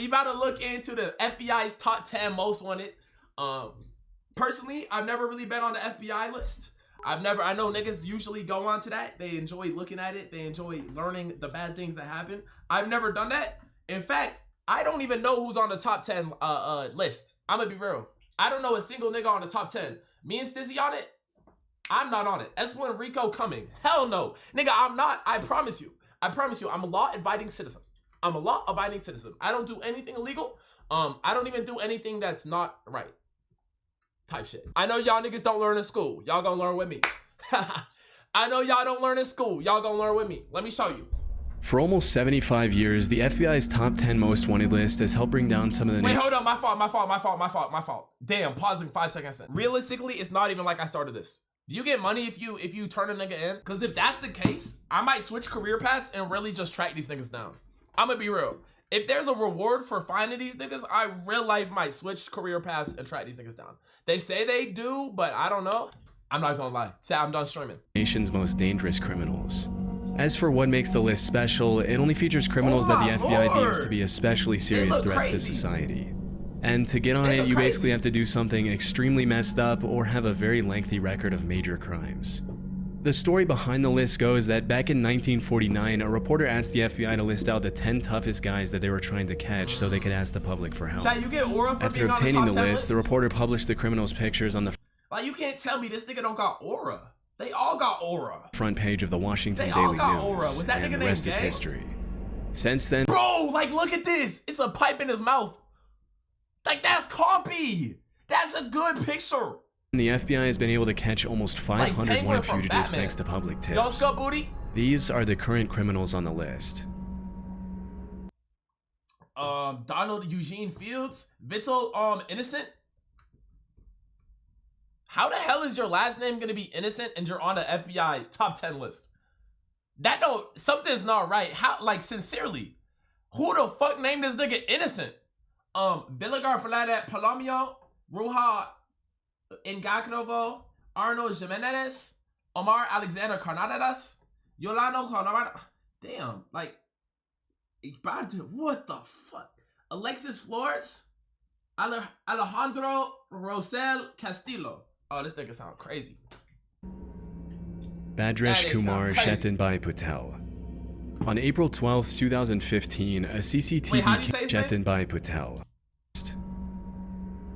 we about to look into the FBI's top 10 most wanted. Personally, I've never really been on the FBI list. I know niggas usually go on to that. They enjoy looking at it. They enjoy learning the bad things that happen. I've never done that. In fact, I don't even know who's on the top 10 list. I'm gonna be real. I don't know a single nigga on the top 10. Me and Stizzy on it? I'm not on it. S1 Rico coming. Hell no. Nigga, I'm not. I promise you. I'm a law-abiding citizen. I'm a law-abiding citizen. I don't do anything illegal. I don't even do anything that's not right. Type shit. I know y'all niggas don't learn in school. Y'all gonna learn with me. I know y'all don't learn in school. Y'all gonna learn with me. Let me show you. For almost 75 years, the FBI's top 10 most wanted list has helped bring down some of the... Wait, hold on. My fault. Damn, pausing 5 seconds in. Realistically, it's not even like I started this. Do you get money if you turn a nigga in? Because if that's the case, I might switch career paths and really just track these niggas down. I'm gonna be real. If there's a reward for finding these niggas, I real life might switch career paths and track these niggas down. They say they do, but I don't know. I'm not gonna lie. Say I'm done streaming. Nation's most dangerous criminals. As for what makes the list special, it only features criminals that the FBI deems to be especially serious threats to society. And to get on it, you basically have to do something extremely messed up or have a very lengthy record of major crimes. The story behind the list goes that back in 1949, a reporter asked the FBI to list out the 10 toughest guys that they were trying to catch so they could ask the public for help. You get aura for After obtaining the list, the reporter published the criminals' pictures on the... Like, you can't tell me this nigga don't got aura. They all got aura. ...front page of the Washington Daily News. Aura. Was that nigga and the rest is history. Since then... Bro, like, look at this. It's a pipe in his mouth. Like, that's compy. That's a good picture. The FBI has been able to catch almost 500 wanted fugitives thanks to public tips. Yo, what's up, booty? These are the current criminals on the list. Donald Eugene Fields, Vitel'homme Innocent. How the hell is your last name gonna be Innocent and you're on the FBI top 10 list? That don't, something's not right. How, like, sincerely, who the fuck named this nigga Innocent? Wilver Palomino, Ruja Ignatova, Arnoldo Jimenez, Omar Alexander Cardenas, Yulan Archaga. Damn, like, what the fuck? Alexis Flores, Alejandro Castillo. Oh, this nigga sound crazy. Bhadreshkumar Shetanbai Patel. On April 12, 2015, a CCTV Shetanbai Patel.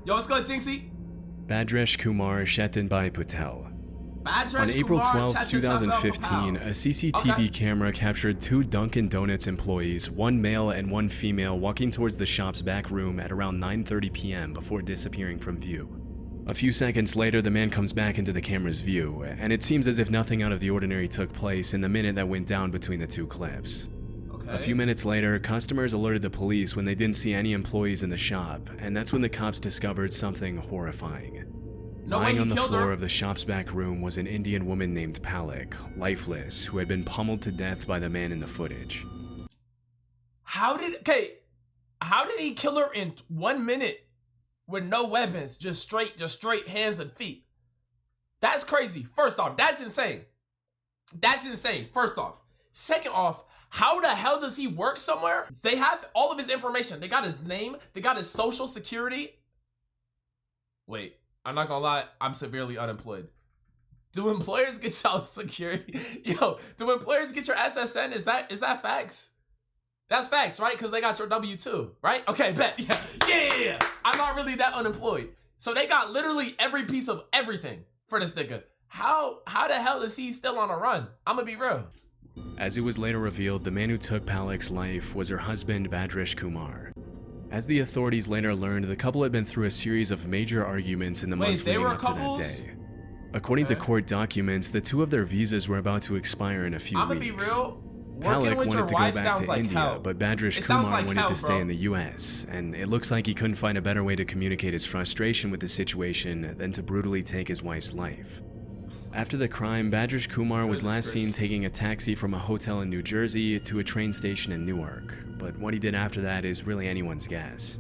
Yo, what's good, Jinxie? Bhadreshkumar Shetanbai Patel. On April 12, 2015, a CCTV camera captured 2 Dunkin' Donuts employees, one male and one female, walking towards the shop's back room at around 9:30 p.m. before disappearing from view. A few seconds later, the man comes back into the camera's view, and it seems as if nothing out of the ordinary took place in the minute that went down between the 2 clips. A few minutes later, customers alerted the police when they didn't see any employees in the shop, and that's when the cops discovered something horrifying. Lying on the floor of the shop's back room was an Indian woman named Palak, lifeless, who had been pummeled to death by the man in the footage. How did he kill her in 1 minute with no weapons, just straight hands and feet? That's crazy. First off, that's insane. That's insane, first off. Second off, how the hell does he work somewhere? They have all of his information. They got his name. They got his social security. Wait, I'm not gonna lie. I'm severely unemployed. Do employers get y'all security? Yo, do employers get your SSN? Is that facts? That's facts, right? Because they got your W-2, right? Okay, bet. Yeah. I'm not really that unemployed. So they got literally every piece of everything for this nigga. How the hell is he still on a run? I'm gonna be real. As it was later revealed, the man who took Palak's life was her husband, Bhadreshkumar. As the authorities later learned, the couple had been through a series of major arguments in the months leading up to that day. According to court documents, the 2 of their visas were about to expire in a few weeks. I'm gonna be real. Palak wanted to go back to India, but Bhadreshkumar wanted to stay in the US, and it looks like he couldn't find a better way to communicate his frustration with the situation than to brutally take his wife's life. After the crime, Bhadreshkumar was last seen taking a taxi from a hotel in New Jersey to a train station in Newark, but what he did after that is really anyone's guess.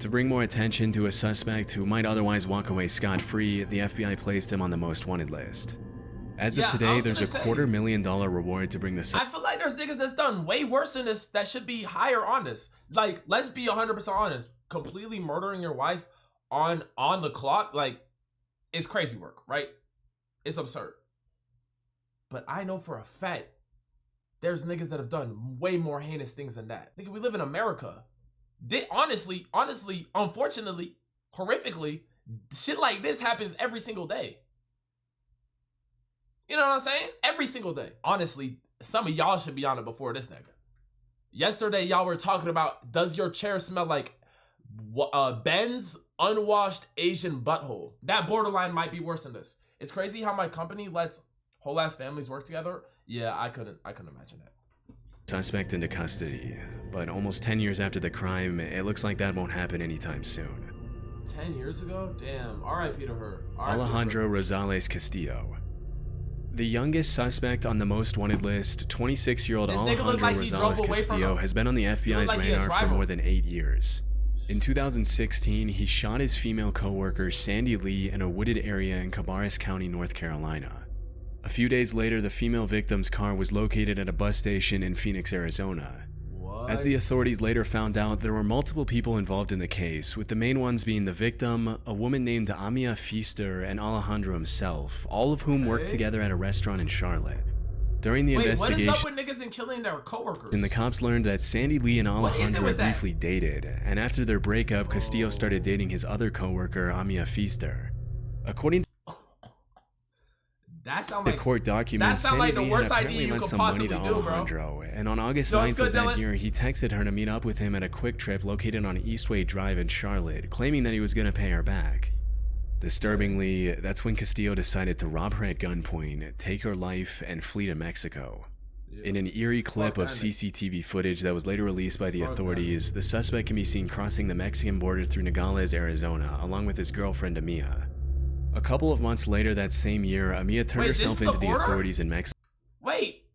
To bring more attention to a suspect who might otherwise walk away scot-free, the FBI placed him on the most wanted list. As of today, there's a $250,000 reward to bring the I feel like there's niggas that's done way worse than this that should be higher on this. Like, let's be 100% honest. Completely murdering your wife on the clock, like, it's crazy work, right? It's absurd. But I know for a fact there's niggas that have done way more heinous things than that. Nigga, we live in America. Honestly, unfortunately, horrifically, shit like this happens every single day. You know what I'm saying? Every single day. Honestly, some of y'all should be on it before this nigga. Yesterday, y'all were talking about, does your chair smell like Ben's unwashed Asian butthole? That borderline might be worse than this. It's crazy how my company lets whole ass families work together. Yeah, I couldn't imagine that. Suspect into custody, but almost 10 years after the crime, it looks like that won't happen anytime soon. 10 years ago? Damn. R.I.P. to her. Alejandro Castillo. The youngest suspect on the most wanted list, 26-year-old Alejandro Castillo, has been on the FBI's radar for more than 8 years. In 2016, he shot his female co-worker Sandy Lee in a wooded area in Cabarrus County, North Carolina. A few days later, the female victim's car was located at a bus station in Phoenix, Arizona. As the authorities later found out, there were multiple people involved in the case, with the main ones being the victim, a woman named Amia Pfister, and Alejandro himself, all of whom worked together at a restaurant in Charlotte. During the investigation, what is up with niggas and killing their coworkers? And the cops learned that Sandy Lee and Alejandro briefly dated, and after their breakup, Castillo started dating his other coworker, Amia Pfister. According to the court documents, Sandy Lee had apparently lent some money to Alejandro, and on August 9th of that year, he texted her to meet up with him at a Quick Trip located on Eastway Drive in Charlotte, claiming that he was going to pay her back. Disturbingly, that's when Castillo decided to rob her at gunpoint, take her life, and flee to Mexico. In an eerie clip of CCTV footage that was later released by the authorities, the suspect can be seen crossing the Mexican border through Nogales, Arizona, along with his girlfriend Amia. A couple of months later that same year, Amia turned herself into the authorities in Mexico. Wait,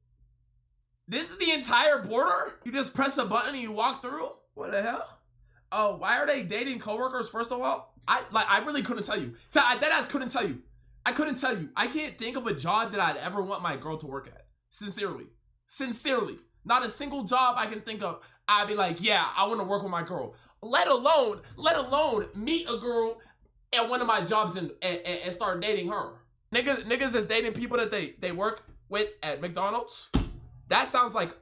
this is the entire border? You just press a button and you walk through? What the hell? Oh, why are they dating coworkers, first of all? I really couldn't tell you. Deadass couldn't tell you. I couldn't tell you. I can't think of a job that I'd ever want my girl to work at. Sincerely. Not a single job I can think of. I'd be like, yeah, I want to work with my girl. Let alone meet a girl at one of my jobs and start dating her. Niggas is dating people that they work with at McDonald's. That sounds like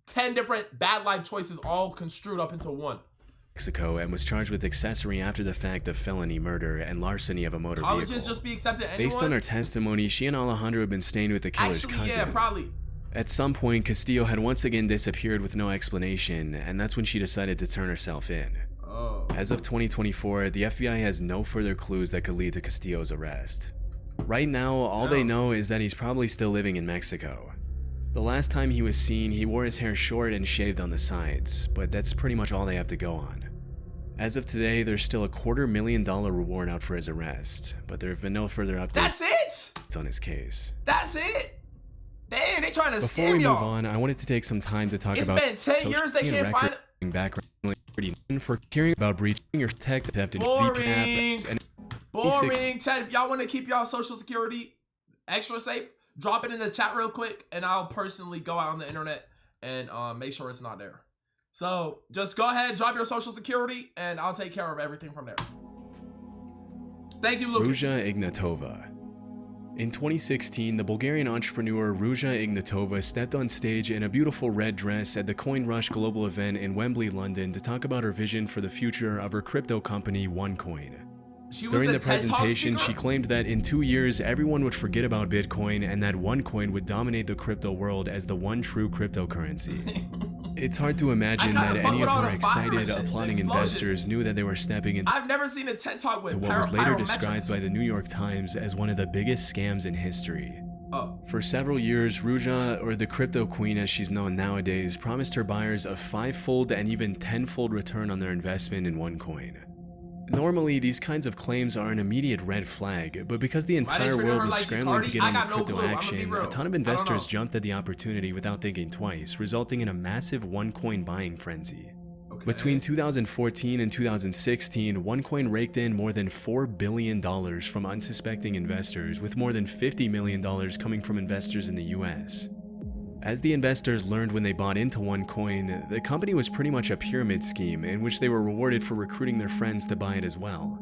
10 different bad life choices all construed up into one. Mexico, and was charged with accessory after the fact of felony murder and larceny of a motor vehicle. Colleges just be accepted anyone? Based on her testimony, she and Alejandro had been staying with the killer's cousin. Yeah, probably. At some point, Castillo had once again disappeared with no explanation, and that's when she decided to turn herself in. Oh. As of 2024, the FBI has no further clues that could lead to Castillo's arrest. Right now, all they know is that he's probably still living in Mexico. The last time he was seen, he wore his hair short and shaved on the sides, but that's pretty much all they have to go on. As of today, there's still a $250,000 reward out for his arrest, but there have been no further updates. That's it? It's on his case. That's it? Damn, they trying to scam y'all. Before we move on, I wanted to take some time to talk about... It's been 10 years they can't find... background for hearing about breaching your tech theft and boring. Boring. Chat, if y'all want to keep y'all social security extra safe, drop it in the chat real quick, and I'll personally go out on the internet and make sure it's not there. So just go ahead, drop your social security, and I'll take care of everything from there. Thank you, Lucas. Ruja Ignatova. In 2016, the Bulgarian entrepreneur Ruja Ignatova stepped on stage in a beautiful red dress at the Coin Rush global event in Wembley, London to talk about her vision for the future of her crypto company OneCoin. During the presentation, she claimed that in 2 years, everyone would forget about Bitcoin and that OneCoin would dominate the crypto world as the one true cryptocurrency. It's hard to imagine that any of her excited, applauding investors knew that they were stepping into I've never seen a TED Talk with what was later described by the New York Times as one of the biggest scams in history. For several years, Ruja, or the crypto queen as she's known nowadays, promised her buyers a 5-fold and even 10-fold return on their investment in OneCoin. Normally, these kinds of claims are an immediate red flag, but because the entire world was scrambling to get into crypto action, a ton of investors jumped at the opportunity without thinking twice, resulting in a massive OneCoin buying frenzy. Okay. Between 2014 and 2016, OneCoin raked in more than $4 billion from unsuspecting investors, with more than $50 million coming from investors in the US. As the investors learned when they bought into OneCoin, the company was pretty much a pyramid scheme in which they were rewarded for recruiting their friends to buy it as well.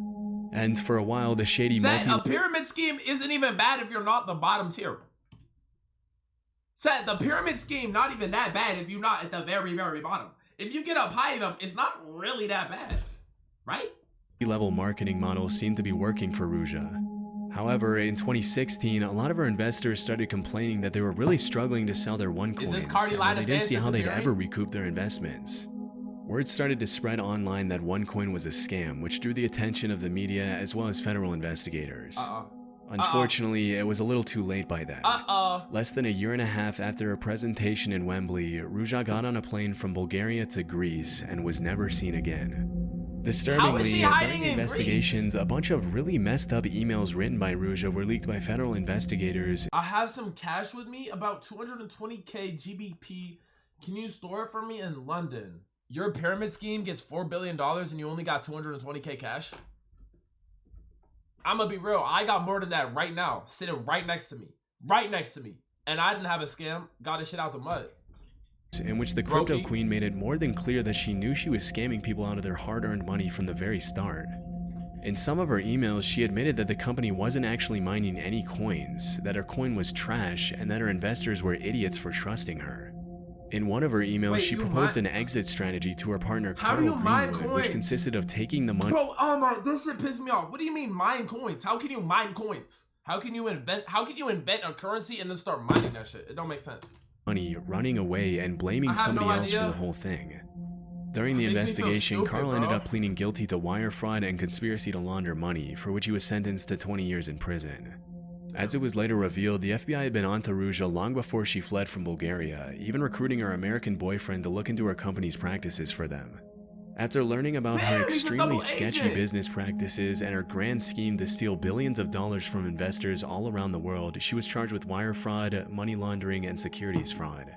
And for a while, the shady a pyramid scheme isn't even bad if you're not the bottom tier. The pyramid scheme not even that bad if you're not at the very, very bottom. If you get up high enough, it's not really that bad, right? Level marketing model seemed to be working for Ruja. However, in 2016, a lot of her investors started complaining that they were really struggling to sell their OneCoins, and they didn't see how they'd ever recoup their investments. Word started to spread online that OneCoin was a scam, which drew the attention of the media as well as federal investigators. Unfortunately, it was a little too late by then. Less than a year and a half after her presentation in Wembley, Ruja got on a plane from Bulgaria to Greece and was never seen again. Disturbingly, during the investigations, a bunch of really messed up emails written by Ruja were leaked by federal investigators. I have some cash with me, about 220k GBP. Can you store it for me in London? Your pyramid scheme gets $4 billion and you only got 220k cash? I'm gonna be real, I got more than that right now, sitting right next to me. Right next to me. And I didn't have a scam, got this shit out the mud. In which the crypto queen made it more than clear that she knew she was scamming people out of their hard-earned money from the very start. In some of her emails, she admitted that the company wasn't actually mining any coins, that her coin was trash, and that her investors were idiots for trusting her. In one of her emails, she proposed an exit strategy to her partner Carl Greenwood, which consisted of taking the money. Bro, oh my, this shit pissed me off. What do you mean mine coins? How can you mine coins? How can you invent a currency and then start mining that shit? It don't make sense. Money, running away, and blaming somebody else for the whole thing. During the investigation, Carl ended up pleading guilty to wire fraud and conspiracy to launder money, for which he was sentenced to 20 years in prison. As it was later revealed, the FBI had been onto Ruja long before she fled from Bulgaria, even recruiting her American boyfriend to look into her company's practices for them. After learning about her extremely sketchy business practices and her grand scheme to steal billions of dollars from investors all around the world, she was charged with wire fraud, money laundering, and securities fraud.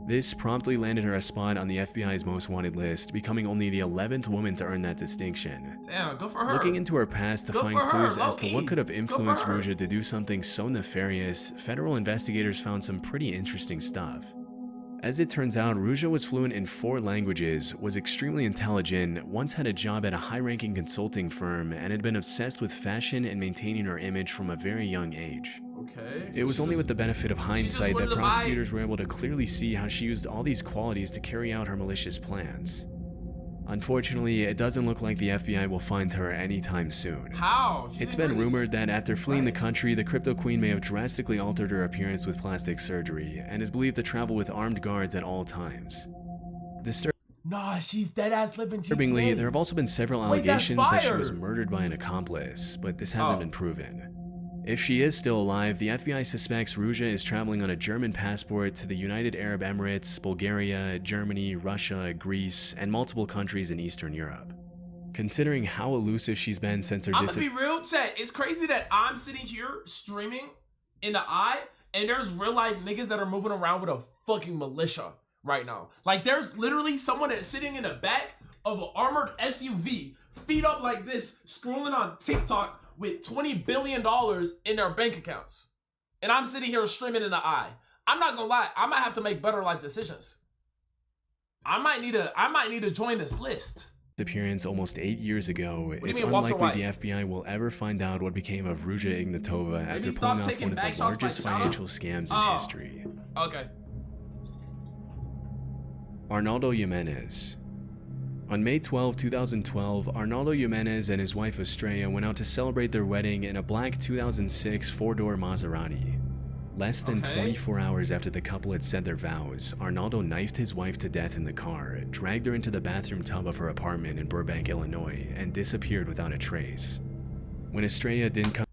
This promptly landed her a spot on the FBI's most wanted list, becoming only the 11th woman to earn that distinction. Damn, good for her. Looking into her past to find clues as to what could have influenced Ruja to do something so nefarious, federal investigators found some pretty interesting stuff. As it turns out, Ruja was fluent in 4 languages, was extremely intelligent, once had a job at a high-ranking consulting firm, and had been obsessed with fashion and maintaining her image from a very young age. Okay. It was only with the benefit of hindsight that prosecutors were able to clearly see how she used all these qualities to carry out her malicious plans. Unfortunately, it doesn't look like the FBI will find her anytime soon. How? It's been rumored that after fleeing the country, the crypto queen may have drastically altered her appearance with plastic surgery, and is believed to travel with armed guards at all times. Nah, she's dead-ass living GTA. Disturbingly, there have also been several allegations that she was murdered by an accomplice, but this hasn't been proven. If she is still alive, the FBI suspects Ruja is traveling on a German passport to the United Arab Emirates, Bulgaria, Germany, Russia, Greece, and multiple countries in Eastern Europe. Considering how elusive she's been since her disappearance. I'm gonna be real, chat. It's crazy that I'm sitting here streaming in the eye, and there's real life niggas that are moving around with a fucking militia right now. Like, there's literally someone that's sitting in the back of an armored SUV, feet up like this, scrolling on TikTok, with $20 billion in their bank accounts. And I'm sitting here streaming in the eye. I'm not gonna lie, I might have to make better life decisions. I might need to join this list. Disappearance almost 8 years ago, it's unlikely the FBI will ever find out what became of Ruja Ignatova after pulling off one of the largest financial scams in history. Okay. Arnoldo Jimenez. On May 12, 2012, Arnoldo Jimenez and his wife Estrella went out to celebrate their wedding in a black 2006 four-door Maserati. Less than 24 hours after the couple had said their vows, Arnoldo knifed his wife to death in the car, dragged her into the bathroom tub of her apartment in Burbank, Illinois, and disappeared without a trace. When Estrella didn't come,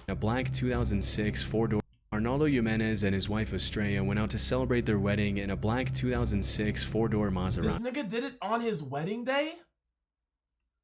a black 2006 four-door Arnoldo Jimenez and his wife Estrella went out to celebrate their wedding in a black 2006 four-door Maserati. This nigga did it on his wedding day?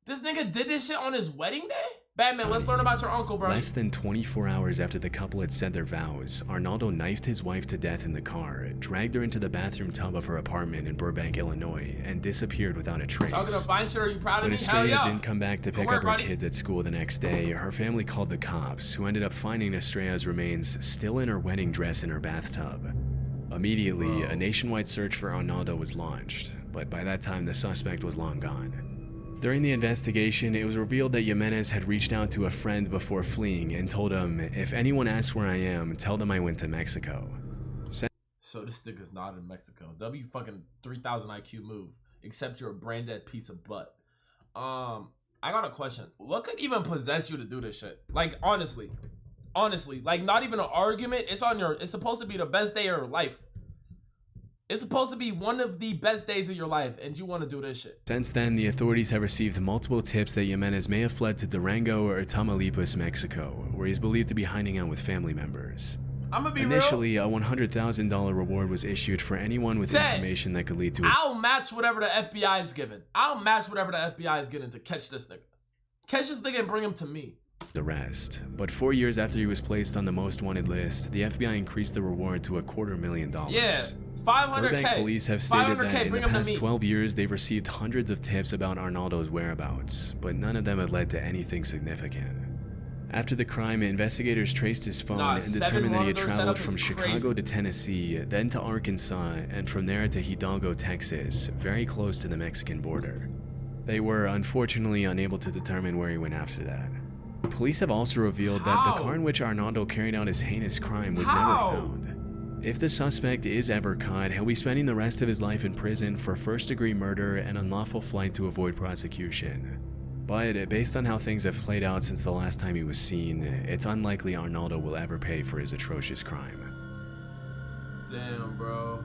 This nigga did this shit on his wedding day? Batman, let's learn about your uncle, bro. Less than 24 hours after the couple had said their vows, Arnoldo knifed his wife to death in the car, dragged her into the bathroom tub of her apartment in Burbank, Illinois, and disappeared without a trace. Talking to fine shit, are you proud of me? When Estrella didn't come back to pick up her kids at school the next day, her family called the cops, who ended up finding Estrella's remains still in her wedding dress in her bathtub. Immediately, a nationwide search for Arnoldo was launched, but by that time the suspect was long gone. During the investigation, it was revealed that Jimenez had reached out to a friend before fleeing and told him, if anyone asks where I am, tell them I went to Mexico. So this nigga's not in Mexico. W fucking 3000 IQ move, except you're a brain dead piece of butt. I got a question. What could even possess you to do this shit? Like, honestly, like not even an argument. It's supposed to be the best day of your life. It's supposed to be one of the best days of your life, and you want to do this shit. Since then, the authorities have received multiple tips that Jimenez may have fled to Durango or Tamaulipas, Mexico, where he's believed to be hiding out with family members. I'm gonna be Initially, real. a $100,000 reward was issued for anyone with information that could lead to his— I'll match whatever the FBI is giving. I'll match whatever the FBI is getting to catch this nigga. Catch this nigga and bring him to me. Arrest. But 4 years after he was placed on the most wanted list, the FBI increased the reward to $250,000. Yeah. 500K. Burbank police have stated that in the past 12 12 years, they've received hundreds of tips about Arnoldo's whereabouts, but none of them had led to anything significant. After the crime, investigators traced his phone and determined that he had traveled from Chicago to Tennessee, then to Arkansas, and from there to Hidalgo, Texas, very close to the Mexican border. They were unfortunately unable to determine where he went after that. Police have also revealed that the car in which Arnoldo carried out his heinous crime was never found. If the suspect is ever caught, he'll be spending the rest of his life in prison for first-degree murder and unlawful flight to avoid prosecution. But based on how things have played out since the last time he was seen, it's unlikely Arnoldo will ever pay for his atrocious crime. Damn, bro.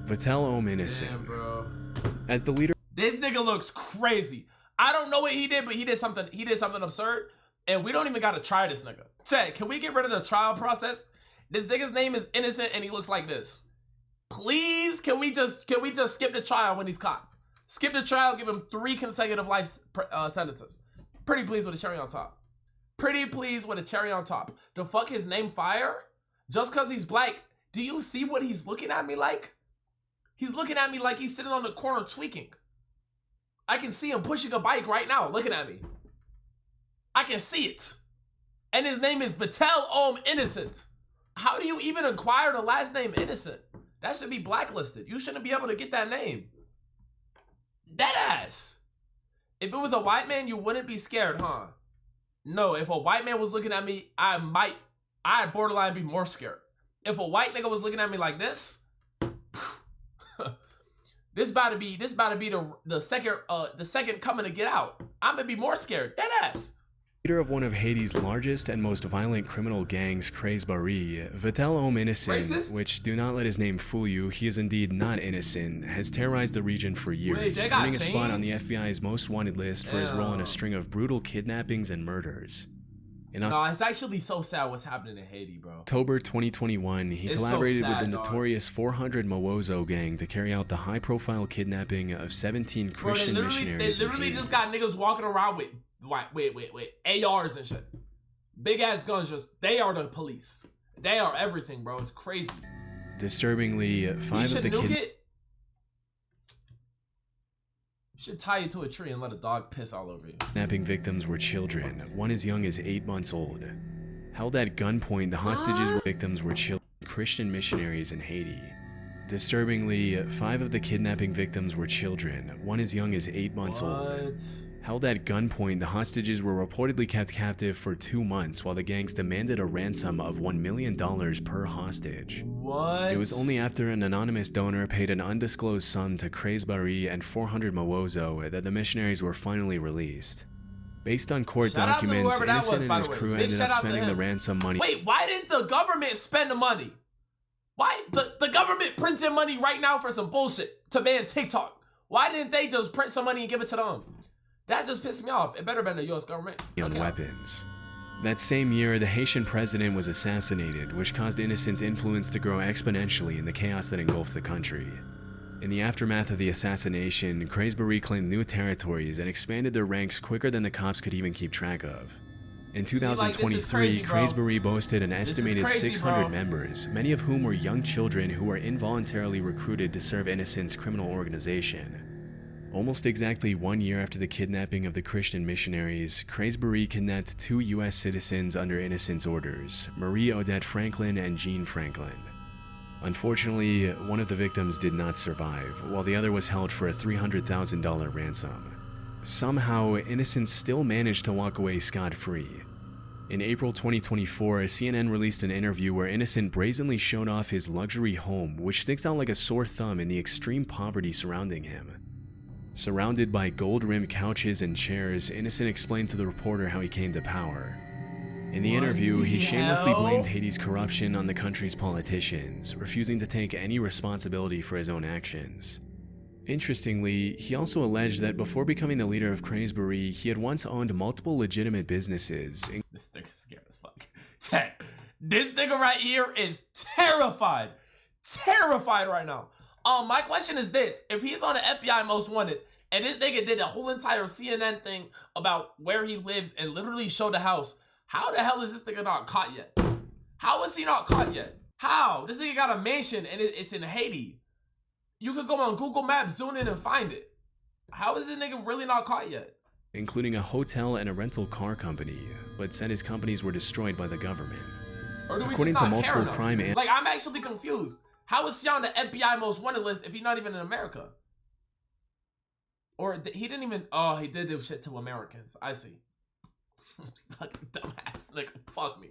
Vitel'homme Innocent. Damn, bro. As the leader— This nigga looks crazy. I don't know what he did, but he did something absurd, and we don't even gotta try this nigga. Chat, can we get rid of the trial process? This nigga's name is Innocent and he looks like this. Please, can we just skip the trial when he's caught? Skip the trial, give him 3 consecutive life sentences. Pretty please with a cherry on top. Pretty please with a cherry on top. The fuck his name fire? Just cause he's black, do you see what he's looking at me like? He's looking at me like he's sitting on the corner tweaking. I can see him pushing a bike right now, looking at me. I can see it. And his name is Vitel'homme Innocent. How do you even acquire the last name Innocent? That should be blacklisted. You shouldn't be able to get that name. Deadass. If it was a white man, you wouldn't be scared, huh? No, if a white man was looking at me, I'd borderline be more scared. If a white nigga was looking at me like this, this about to be the second coming to Get Out. I'm gonna be more scared. Deadass. Leader of one of Haiti's largest and most violent criminal gangs, Craze Barry, Vitel'homme Innocent, Racist? which do not let his name fool you, he is indeed not innocent, has terrorized the region for years, earning a spot on the FBI's most wanted list for his role in a string of brutal kidnappings and murders. No, it's actually so sad what's happening in Haiti, bro. October 2021, he collaborated with the notorious 400 Mawozo gang to carry out the high-profile kidnapping of 17 Christian missionaries. They literally just got niggas walking around with ARs and shit. Big ass guns, they are the police. They are everything, bro. It's crazy. Disturbingly, 5 of the kids should tie you to a tree and let a dog piss all over you. Kidnapping victims were children, one as young as 8 months old. Held at gunpoint, the hostages were victims were children, Christian missionaries in Haiti. Disturbingly, 5 of the kidnapping victims were children, one as young as 8 months old. Held at gunpoint, the hostages were reportedly kept captive for 2 months while the gangs demanded a ransom of $1 million per hostage. What? It was only after an anonymous donor paid an undisclosed sum to Craze Barry and 400 Mawozo that the missionaries were finally released. Based on court documents, Innocent and his crew ended up spending the ransom money. Wait, why didn't the government spend the money? Why? The government printing money right now for some bullshit to ban TikTok. Why didn't they just print some money and give it to them? That just pissed me off. It better been the U.S. government. On weapons. That same year, the Haitian president was assassinated, which caused Innocent's influence to grow exponentially in the chaos that engulfed the country. In the aftermath of the assassination, Craze Barry claimed new territories and expanded their ranks quicker than the cops could even keep track of. In 2023, Cranesbury boasted an estimated 600 members, many of whom were young children who were involuntarily recruited to serve Innocent's criminal organization. Almost exactly 1 year after the kidnapping of the Christian missionaries, Cranesbury kidnapped 2 U.S. citizens under Innocent's orders, Marie Odette Franklin and Jean Franklin. Unfortunately, one of the victims did not survive, while the other was held for a $300,000 ransom. Somehow, Innocent still managed to walk away scot-free. In April 2024, CNN released an interview where Innocent brazenly showed off his luxury home, which sticks out like a sore thumb in the extreme poverty surrounding him. Surrounded by gold-rimmed couches and chairs, Innocent explained to the reporter how he came to power. In the interview, he shamelessly blamed Haiti's corruption on the country's politicians, refusing to take any responsibility for his own actions. Interestingly, he also alleged that before becoming the leader of Cranesbury, he had once owned multiple legitimate businesses. This nigga's scared as fuck. This nigga right here is terrified. Terrified right now. My question is this: if he's on the FBI Most Wanted, and this nigga did a whole entire CNN thing about where he lives and literally showed the house, how the hell is this nigga not caught yet? How is he not caught yet? How? This nigga got a mansion and it's in Haiti. You could go on Google Maps, zoom in and find it. How is this nigga really not caught yet? Including a hotel and a rental car company, but said his companies were destroyed by the government. Or do we just not care enough? Like, I'm actually confused. How is he on the FBI Most Wanted list if he's not even in America? Or he didn't even... Oh, he did do shit to Americans. I see. Fucking dumbass nigga. Fuck me.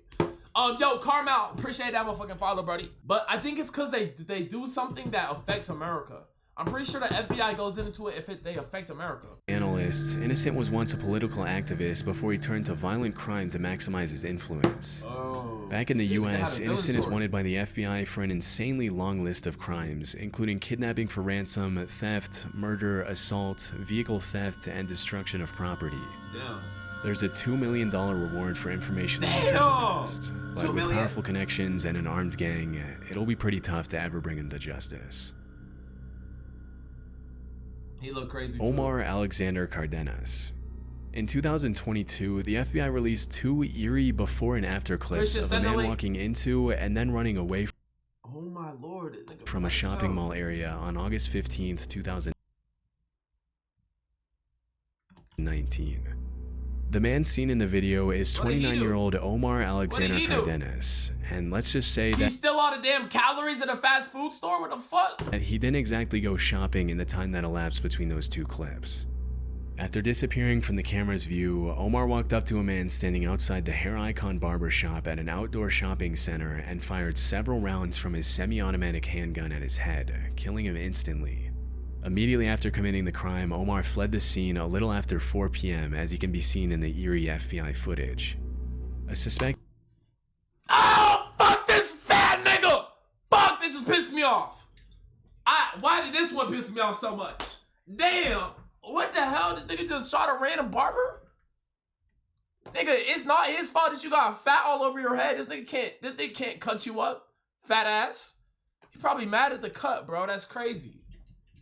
Yo, Carmel. Appreciate that motherfucking follow, buddy. But I think it's because they do something that affects America. I'm pretty sure the FBI goes into it if they affect America. Analysts, Innocent was once a political activist before he turned to violent crime to maximize his influence. Back in the US, Innocent is wanted by the FBI for an insanely long list of crimes, including kidnapping for ransom, theft, murder, assault, vehicle theft, and destruction of property. Damn. There's a $2 million reward for information on the list, but with powerful connections and an armed gang, it'll be pretty tough to ever bring him to justice. He looked crazy too. Omar Alexander Cardenas. In 2022, the FBI released 2 eerie before and after clips of a man walking into and then running away from a shopping mall area on August 15th, 2019. The man seen in the video is 29-year-old Omar Alexander Cardenas, and let's just say that he's still all the damn calories at a fast food store. What the fuck? That he didn't exactly go shopping in the time that elapsed between those 2 clips. After disappearing from the camera's view, Omar walked up to a man standing outside the Hair Icon barber shop at an outdoor shopping center and fired several rounds from his semi-automatic handgun at his head, killing him instantly. Immediately after committing the crime, Omar fled the scene a little after 4 p.m. as he can be seen in the eerie FBI footage. A suspect... Oh, fuck this fat nigga! Fuck, that just pissed me off! Why did this one piss me off so much? Damn! What the hell? This nigga just shot a random barber? Nigga, it's not his fault that you got fat all over your head. This nigga can't cut you up. Fat ass. He probably mad at the cut, bro. That's crazy.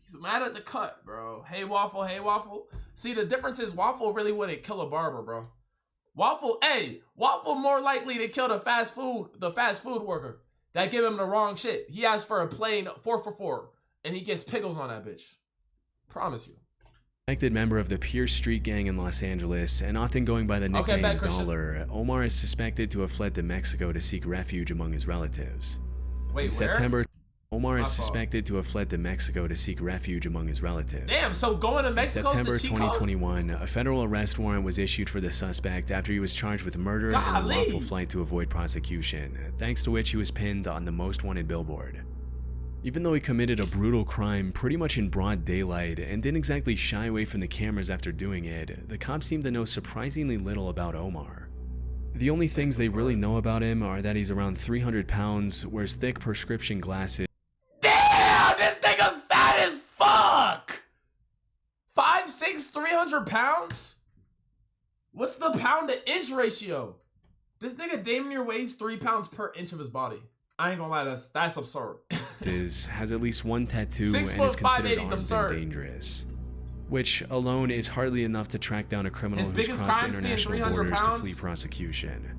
He's mad at the cut, bro. Hey, Waffle. Hey, Waffle. See, the difference is Waffle really wouldn't kill a barber, bro. Waffle more likely to kill the fast food worker that give him the wrong shit. He asked for a plain 4 for $4, and he gets pickles on that bitch. Promise you. Suspected member of the Pierce Street Gang in Los Angeles, and often going by the nickname Dollar, Omar is suspected to have fled to Mexico to seek refuge among his relatives. Wait, in September, Omar is suspected to have fled to Mexico to seek refuge among his relatives. Damn, so going to Mexico is the cheat code? In September 2021, a federal arrest warrant was issued for the suspect after he was charged with murder and unlawful flight to avoid prosecution, thanks to which he was pinned on the most wanted billboard. Even though he committed a brutal crime pretty much in broad daylight and didn't exactly shy away from the cameras after doing it, the cops seem to know surprisingly little about Omar. The only things they really know about him are that he's around 300 pounds, wears thick prescription glasses. Damn, this nigga's fat as fuck! 5'6", 300 pounds? What's the pound to inch ratio? This nigga damn near weighs 3 pounds per inch of his body. I ain't gonna lie, that's absurd. Has at least one tattoo and is considered armed and dangerous. which alone is hardly enough to track down a criminal who's crossed international borders to flee prosecution.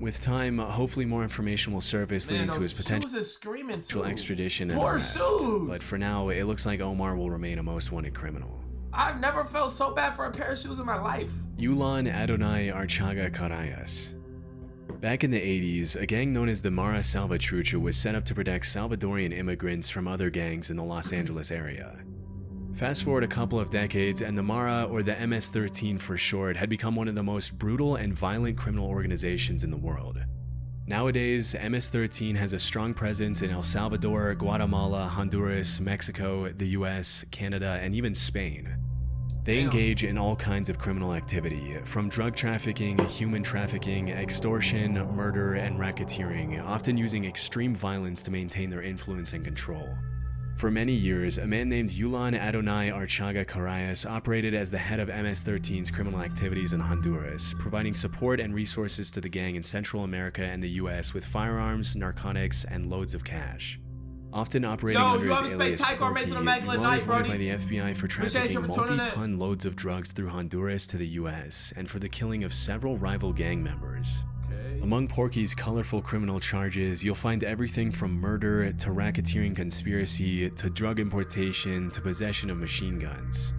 With time, hopefully more information will surface leading to his potential extradition and arrest. But for now, it looks like Omar will remain a most wanted criminal. I've never felt so bad for a pair of shoes in my life. Yulan Archaga Carayas. Back in the 80s, a gang known as the Mara Salvatrucha was set up to protect Salvadorian immigrants from other gangs in the Los Angeles area. Fast forward a couple of decades, and the Mara, or the MS-13 for short, had become one of the most brutal and violent criminal organizations in the world. Nowadays, MS-13 has a strong presence in El Salvador, Guatemala, Honduras, Mexico, the US, Canada, and even Spain. They engage in all kinds of criminal activity, from drug trafficking, human trafficking, extortion, murder, and racketeering, often using extreme violence to maintain their influence and control. For many years, a man named Yulan Archaga Carayas operated as the head of MS-13's criminal activities in Honduras, providing support and resources to the gang in Central America and the US with firearms, narcotics, and loads of cash. Often operating under his alias Porky, Yulan is wanted by the FBI for trafficking multi-ton loads of drugs through Honduras to the US, and for the killing of several rival gang members. Among Porky's colorful criminal charges, you'll find everything from murder to racketeering conspiracy to drug importation to possession of machine guns.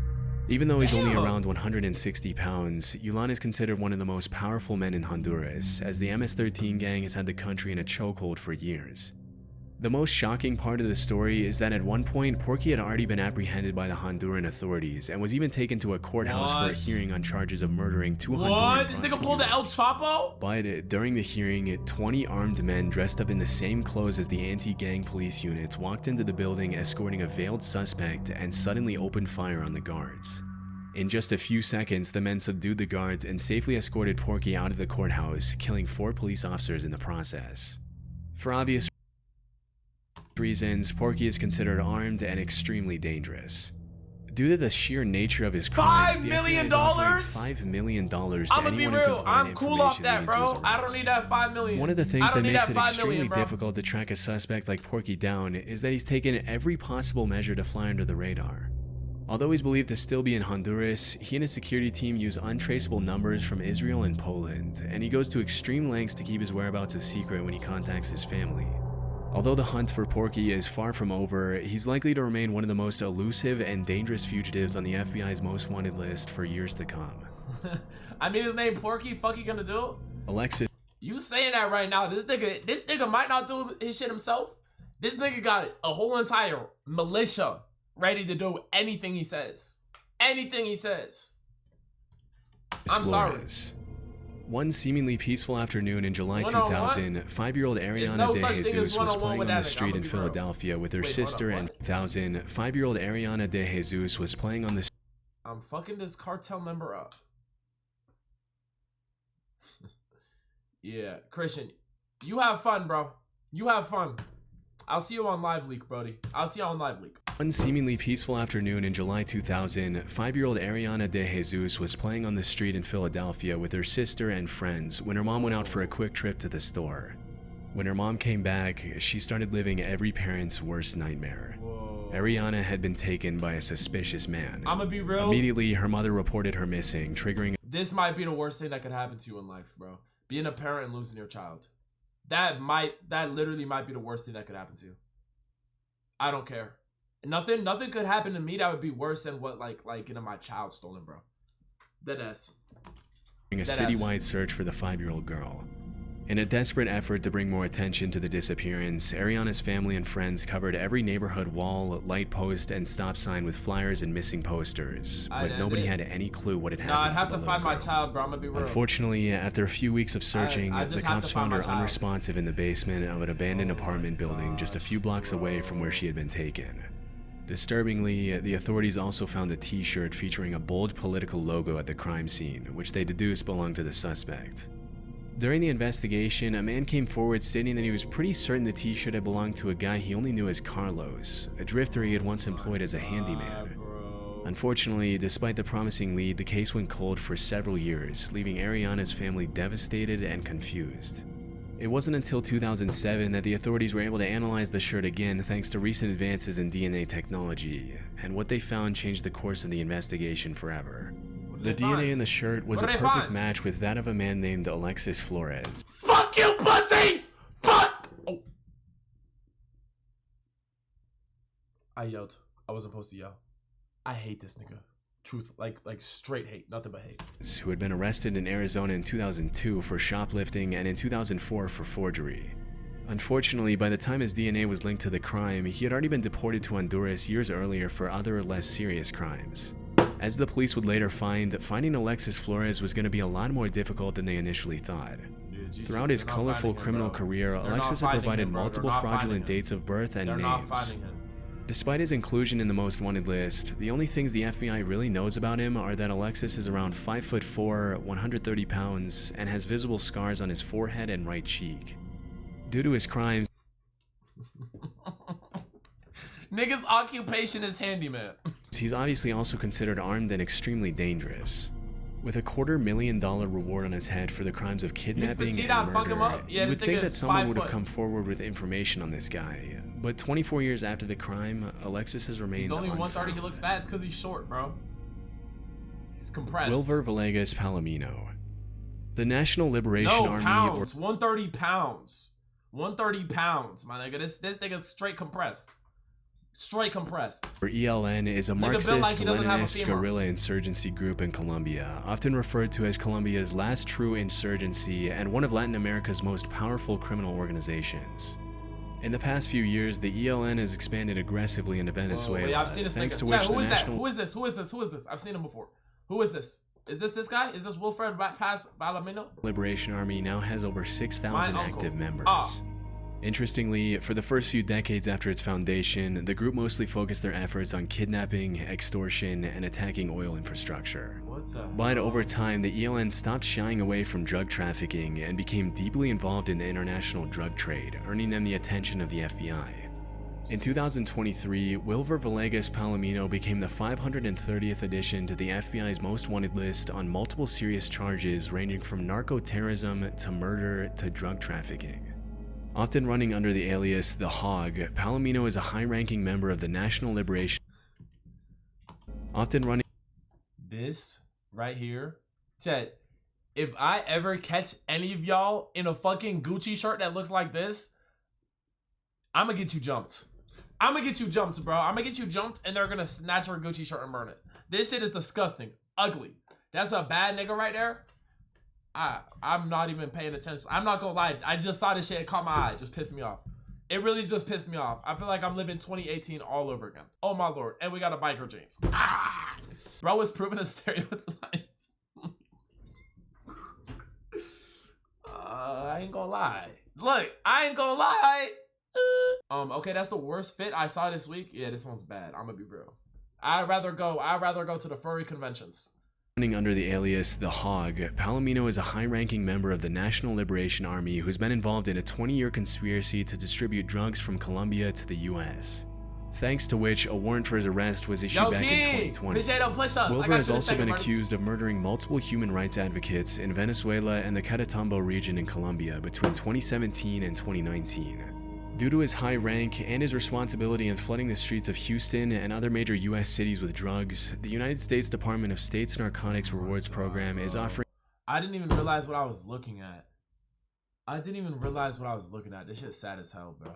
Even though he's only around 160 pounds, Yulan is considered one of the most powerful men in Honduras, as the MS-13 gang has had the country in a chokehold for years. The most shocking part of the story is that at one point, Porky had already been apprehended by the Honduran authorities and was even taken to a courthouse for a hearing on charges of murdering 200 What? This nigga pulled the El Chapo? But during the hearing, 20 armed men dressed up in the same clothes as the anti-gang police units walked into the building escorting a veiled suspect and suddenly opened fire on the guards. In just a few seconds, the men subdued the guards and safely escorted Porky out of the courthouse, killing 4 police officers in the process. For obvious reasons, Porky is considered armed and extremely dangerous. Due to the sheer nature of his crimes, $5 million? $5 million to I'm gonna be real, I'm cool off that, bro. I don't need that $5 million. One of the things that makes it extremely difficult to track a suspect like Porky down is that he's taken every possible measure to fly under the radar. Although he's believed to still be in Honduras, he and his security team use untraceable numbers from Israel and Poland, and he goes to extreme lengths to keep his whereabouts a secret when he contacts his family. Although the hunt for Porky is far from over, he's likely to remain one of the most elusive and dangerous fugitives on the FBI's most wanted list for years to come. I mean, his name Porky, fuck you gonna do? Alexis. You saying that right now, this nigga might not do his shit himself. This nigga got a whole entire militia ready to do anything he says. Anything he says. I'm sorry. One seemingly peaceful afternoon in July 2000, 5-year-old Ariana De Jesus was playing on the street in Philadelphia with her sister, and 5-year-old Ariana De Jesus was playing on the I'm fucking this cartel member up. Yeah, Christian, you have fun, bro. You have fun. I'll see you on Live Leak, Brody. I'll see you on Live Leak. One seemingly peaceful afternoon in July 2000, 5-year-old Ariana De Jesus was playing on the street in Philadelphia with her sister and friends when her mom went out for a quick trip to the store. When her mom came back, she started living every parent's worst nightmare. Whoa. Ariana had been taken by a suspicious man. I'ma be real. Immediately, her mother reported her missing, triggering... This might be the worst thing that could happen to you in life, bro. Being a parent and losing your child. That literally might be the worst thing that could happen to you. I don't care. Nothing could happen to me that would be worse than what like getting my child stolen, bro. Deadass. A citywide search for the 5-year-old girl. In a desperate effort to bring more attention to the disappearance, Ariana's family and friends covered every neighborhood wall, light post, and stop sign with flyers and missing posters, but nobody had any clue what had happened. I'd have to find my child, bro. I'm gonna be real. Unfortunately, after a few weeks of searching, the cops found her unresponsive in the basement of an abandoned apartment building just a few blocks away from where she had been taken. Disturbingly, the authorities also found a t-shirt featuring a bold political logo at the crime scene, which they deduced belonged to the suspect. During the investigation, a man came forward stating that he was pretty certain the t-shirt had belonged to a guy he only knew as Carlos, a drifter he had once employed as a handyman. Unfortunately, despite the promising lead, the case went cold for several years, leaving Ariana's family devastated and confused. It wasn't until 2007 that the authorities were able to analyze the shirt again thanks to recent advances in DNA technology, and what they found changed the course of the investigation forever. The DNA in the shirt was a perfect match with that of a man named Alexis Flores. Fuck you, pussy! Fuck! Oh. I yelled. I wasn't supposed to yell. I hate this nigga. Truth, like straight hate, nothing but hate. Who had been arrested in Arizona in 2002 for shoplifting and in 2004 for forgery. Unfortunately, by the time his DNA was linked to the crime, he had already been deported to Honduras years earlier for other less serious crimes. As the police would later find, finding Alexis Flores was going to be a lot more difficult than they initially thought. Throughout his colorful criminal career, Alexis had provided multiple fraudulent dates of birth and names. Despite his inclusion in the most wanted list, the only things the FBI really knows about him are that Alexis is around 5'4", 130 pounds, and has visible scars on his forehead and right cheek. Due to his crimes, nigga's occupation is handyman. He's obviously also considered armed and extremely dangerous. With a $250,000 reward on his head for the crimes of kidnapping and murder, you would think that someone would have come forward with information on this guy. But 24 years after the crime, Alexis has remained unfound. He's only 130, he looks fat, it's because he's short, bro. He's compressed. Wilver Palomino. The National Liberation Army... pounds. 130 pounds. 130 pounds, my nigga. This nigga's straight compressed. Straight compressed. Or ELN is a Marxist-Leninist guerrilla insurgency group in Colombia, often referred to as Colombia's last true insurgency and one of Latin America's most powerful criminal organizations. In the past few years, the ELN has expanded aggressively into Venezuela. Wait, I've seen this nigga. Chat, who is that? Who is this? Who is this? Who is this? I've seen him before. Who is this? Is this guy? Is this Wilver Palomino? Liberation Army now has over 6,000 active members. Interestingly, for the first few decades after its foundation, the group mostly focused their efforts on kidnapping, extortion, and attacking oil infrastructure. But over time, the ELN stopped shying away from drug trafficking and became deeply involved in the international drug trade, earning them the attention of the FBI. In 2023, Wilver Palomino became the 530th addition to the FBI's most wanted list on multiple serious charges ranging from narco-terrorism to murder to drug trafficking. Often running under the alias The Hog, Palomino is a high-ranking member of the National Liberation... This right here, Chet, if I ever catch any of y'all in a fucking Gucci shirt that looks like this, I'm gonna get you jumped. I'm gonna get you jumped, bro. I'm gonna get you jumped and they're gonna snatch your Gucci shirt and burn it. This shit is disgusting. Ugly. That's a bad nigga right there. I'm not even paying attention. I'm not gonna lie. I just saw this shit. It caught my eye. It just pissed me off. It really just pissed me off. I feel like I'm living 2018 all over again. Oh my lord. And we got a biker jeans. Bro is proving a stereotype. I ain't gonna lie. Look, I ain't gonna lie. Okay, that's the worst fit I saw this week. Yeah, this one's bad. I'm gonna be real. I'd rather go to the furry conventions. Running under the alias The Hog, Palomino is a high-ranking member of the National Liberation Army who's been involved in a 20-year conspiracy to distribute drugs from Colombia to the US. Thanks to which, a warrant for his arrest was issued back in 2020. Wilver has also been accused of murdering multiple human rights advocates in Venezuela and the Catatumbo region in Colombia between 2017 and 2019. Due to his high rank and his responsibility in flooding the streets of Houston and other major US cities with drugs, the United States Department of State's Narcotics Rewards Program is offering... I didn't even realize what I was looking at. This shit's sad as hell, bro.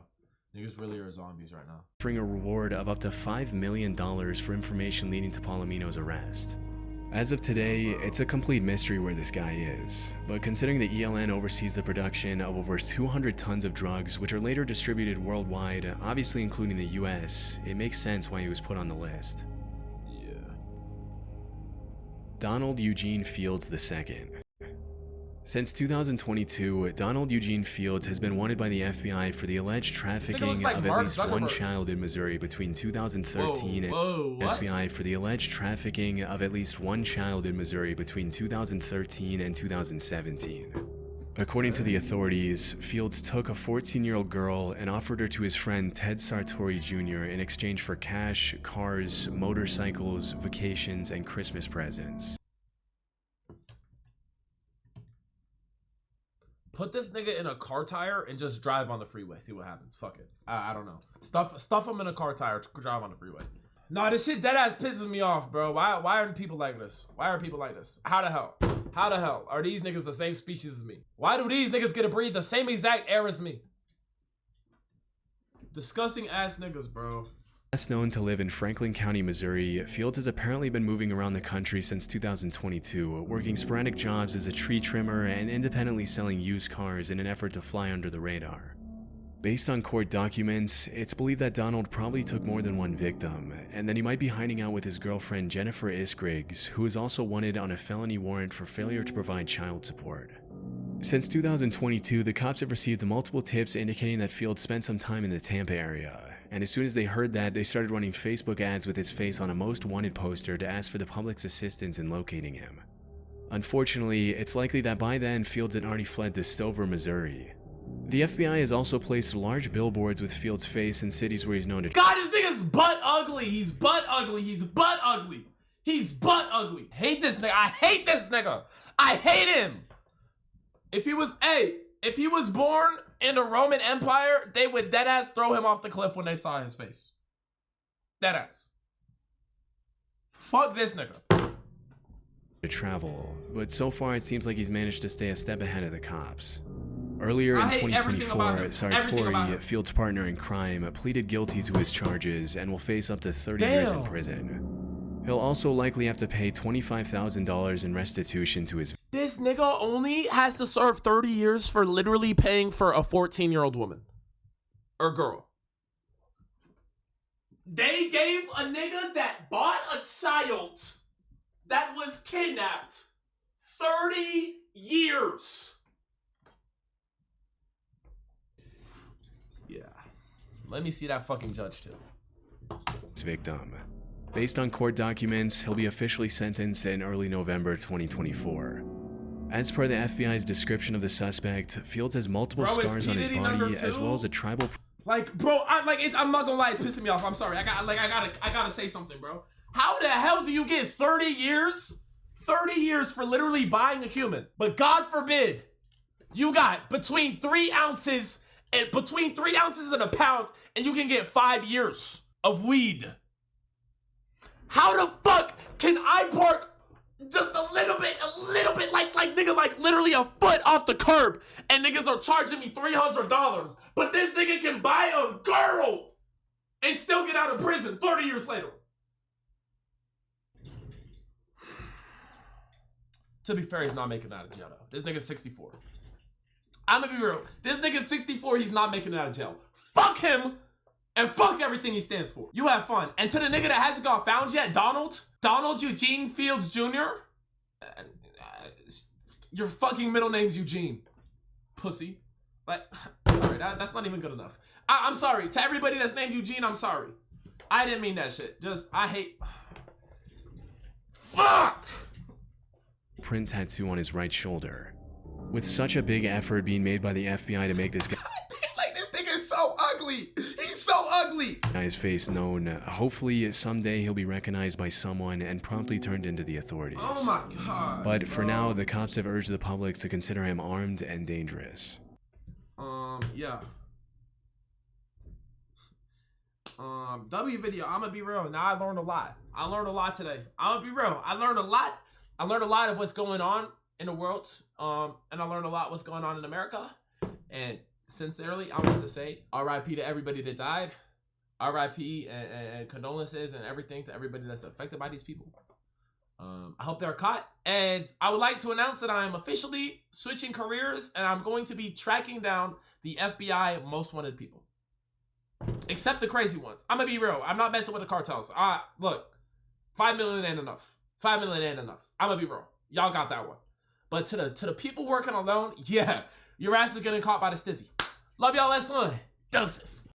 Niggas really are zombies right now. Offering a reward of up to $5 million for information leading to Palomino's arrest. As of today, it's a complete mystery where this guy is, but considering the ELN oversees the production of over 200 tons of drugs which are later distributed worldwide, obviously including the US, it makes sense why he was put on the list. Yeah. Donald Eugene Fields II. Since 2022, Donald Eugene Fields has been wanted by the FBI for the alleged trafficking of at least one child in Missouri between 2013 and FBI for the alleged trafficking of at least one child in Missouri between 2013 and 2017. According to the authorities, Fields took a 14-year-old girl and offered her to his friend Ted Sartori Jr. in exchange for cash, cars, motorcycles, vacations, and Christmas presents. Put this nigga in a car tire and just drive on the freeway. See what happens. Fuck it. I don't know. Stuff him in a car tire. Drive on the freeway. Nah, this shit deadass pisses me off, bro. Why are people like this? Why are people like this? How the hell? How the hell are these niggas the same species as me? Why do these niggas get to breathe the same exact air as me? Disgusting ass niggas, bro. Best known to live in Franklin County, Missouri, Fields has apparently been moving around the country since 2022, working sporadic jobs as a tree trimmer and independently selling used cars in an effort to fly under the radar. Based on court documents, it's believed that Donald probably took more than one victim, and that he might be hiding out with his girlfriend Jennifer Isgriggs, who is also wanted on a felony warrant for failure to provide child support. Since 2022, the cops have received multiple tips indicating that Fields spent some time in the Tampa area, and as soon as they heard that, they started running Facebook ads with his face on a most wanted poster to ask for the public's assistance in locating him. Unfortunately, it's likely that by then Fields had already fled to Stover, Missouri. The FBI has also placed large billboards with Fields' face in cities where he's known to— God, this nigga's butt ugly. He's butt ugly. He's butt ugly. He's butt ugly. Hate this nigga. I hate this nigga. I hate him. If he was born in the Roman Empire, they would deadass throw him off the cliff when they saw his face. Deadass. Fuck this nigga. To travel, but so far it seems like he's managed to stay a step ahead of the cops. Earlier in 2024, Sartori, Fields' partner in crime, pleaded guilty to his charges and will face up to 30 years in prison. He'll also likely have to pay $25,000 in restitution to his— This nigga only has to serve 30 years for literally paying for a 14-year-old woman. Or girl. They gave a nigga that bought a child that was kidnapped 30 years. Yeah. Let me see that fucking judge too. Victim. Based on court documents, he'll be officially sentenced in early November 2024. As per the FBI's description of the suspect, Fields has multiple scars on his body as well as a tribal— Like, bro, I'm not gonna lie, it's pissing me off. I'm sorry. I gotta say something, bro. How the hell do you get 30 years? 30 years for literally buying a human. But God forbid, you got between 3 ounces and a pound, and you can get 5 years of weed. How the fuck can I park just a little bit, like nigga, like literally a foot off the curb, and niggas are charging me $300, but this nigga can buy a girl and still get out of prison 30 years later? To be fair, he's not making it out of jail though. This nigga's 64. I'm gonna be real. This nigga's 64, he's not making it out of jail. Fuck him and fuck everything he stands for. You have fun. And to the nigga that hasn't got found yet, Donald Eugene Fields Jr., your fucking middle name's Eugene. Pussy. Like, sorry, that's not even good enough. I'm sorry. To everybody that's named Eugene, I'm sorry. I didn't mean that shit. Just, I hate... Fuck! Print tattoo on his right shoulder. With such a big effort being made by the FBI to make this guy— like, this thing is so ugly. He's so ugly. His face known. Hopefully someday he'll be recognized by someone and promptly turned into the authorities. Oh my god. But for now, the cops have urged the public to consider him armed and dangerous. Yeah. W video, I'm gonna be real. Now I learned a lot. I learned a lot today. I'm gonna be real. I learned a lot. I learned a lot of what's going on in the world. And I learned a lot what's going on in America. And sincerely, I want to say RIP to everybody that died. RIP and condolences and everything to everybody that's affected by these people. I hope they're caught. And I would like to announce that I'm officially switching careers and I'm going to be tracking down the FBI most wanted people. Except the crazy ones. I'm gonna be real. I'm not messing with the cartels. Look, 5 million ain't enough. 5 million ain't enough. I'm gonna be real. Y'all got that one. But to the people working alone, yeah, your ass is getting caught by the stizzy. Love y'all, S1. Doses.